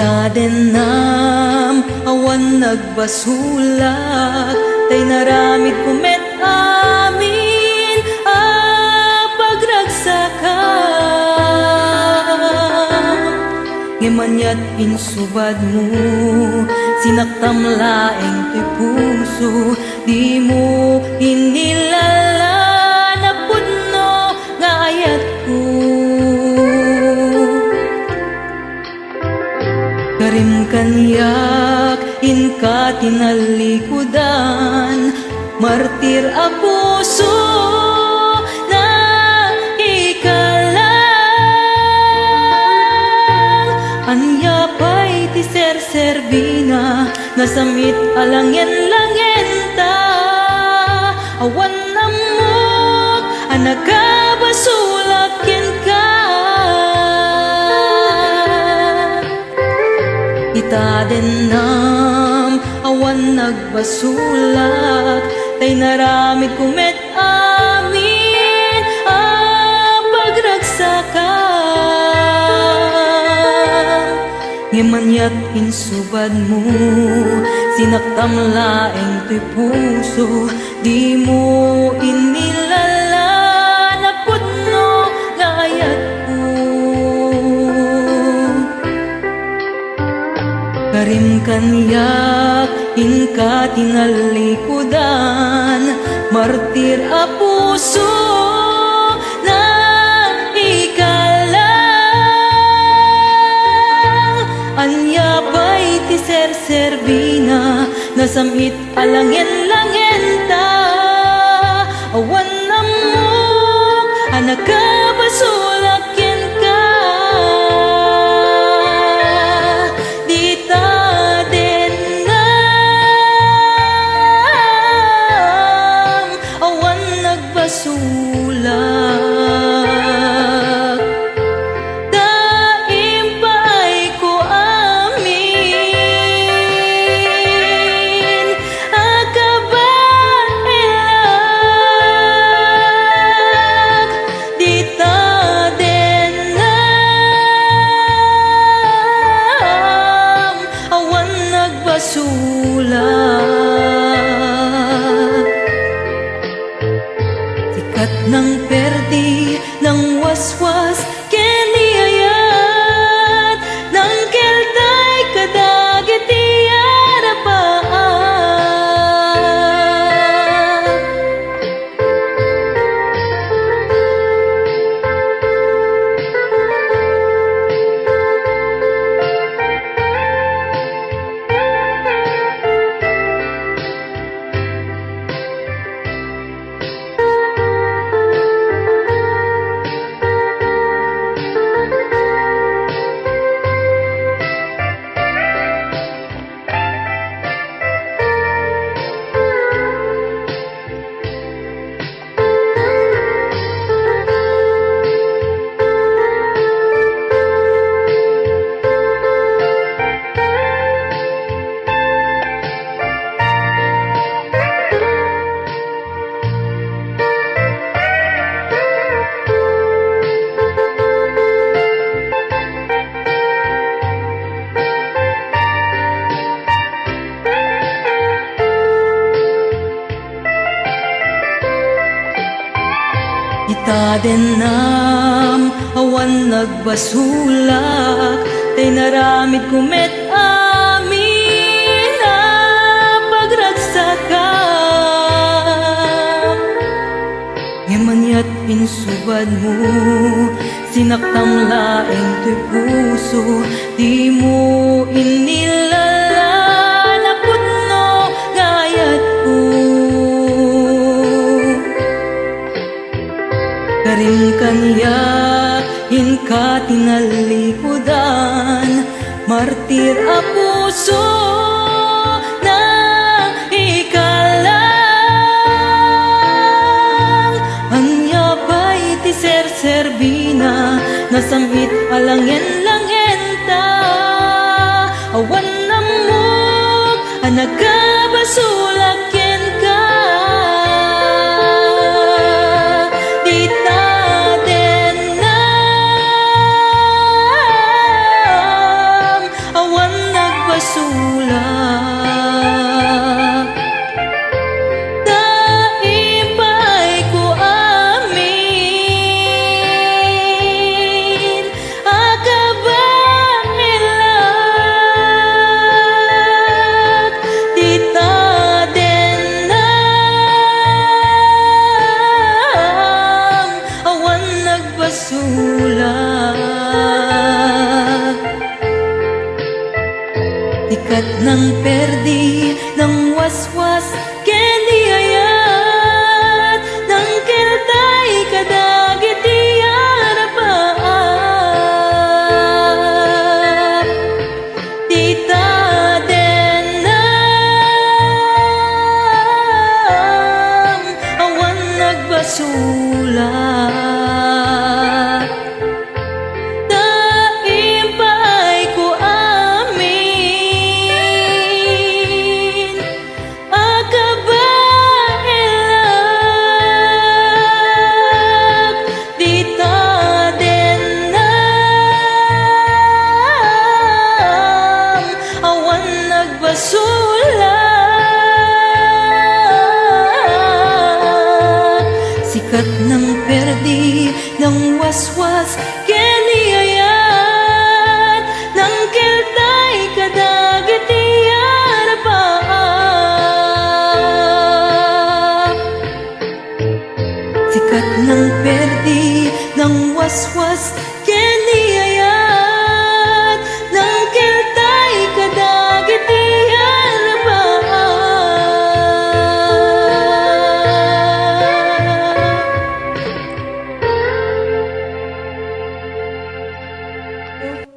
Itadenam awan nagbasulak, tay naramid kumet amin a pagragsakan. Ngimanyat insubad mo, sinaktam laeng to'y puso, di mo inilala na pudno nga ayat ko. Karim kanyak inka tinalikudan, martir a puso na ikalang. Anya pa'y ti serserbina, nasamit alangyen-langyen ta. Awan namok anagabasulak yen ka. Itadenam awan nagbasulak, tay naramid kumet amin a pagragsakan. Ngimanyat insubad mo, sinaktam laeng to'y puso, di mo inilala na pudno nga ayat ko. Karim kanyak inka tinalikudan, martir a puso na ikalang. Anya pa'y ti serserbina, nasamit alangyen-langyen ta. Awan namok anagabasulak yen ka. Sulak daim pa'y ko amin akabailak. Dita denam awan nagbasulak. Sikat ng perdi, ng waswas, keniyayat, ng keltay kadagit iyarapaan. Itadenam awan nagbasulak, tay naramid kumet amin a pagragsakan. Ngimanyat insubad mo, sinaktam laeng to'y puso, di mo inilala na pudno nga ayat ko. Karim kanyak inka tinalikudan, martir a puso na ikalang. Anya pa'y ti serserbina, nasamit alangyen-langyen ta. Awan namok anagabasulak yen ka. Awan waswas kendi ayat nang keltay kadagit iyarapaap tita denam awan nagbasulat taimpay ko amin akabailak tita denam awan nagbasulat sikat ng perdi ng waswas kendi ayat nang keltay kadagit iyarapaap sikat ng perdi ng waswas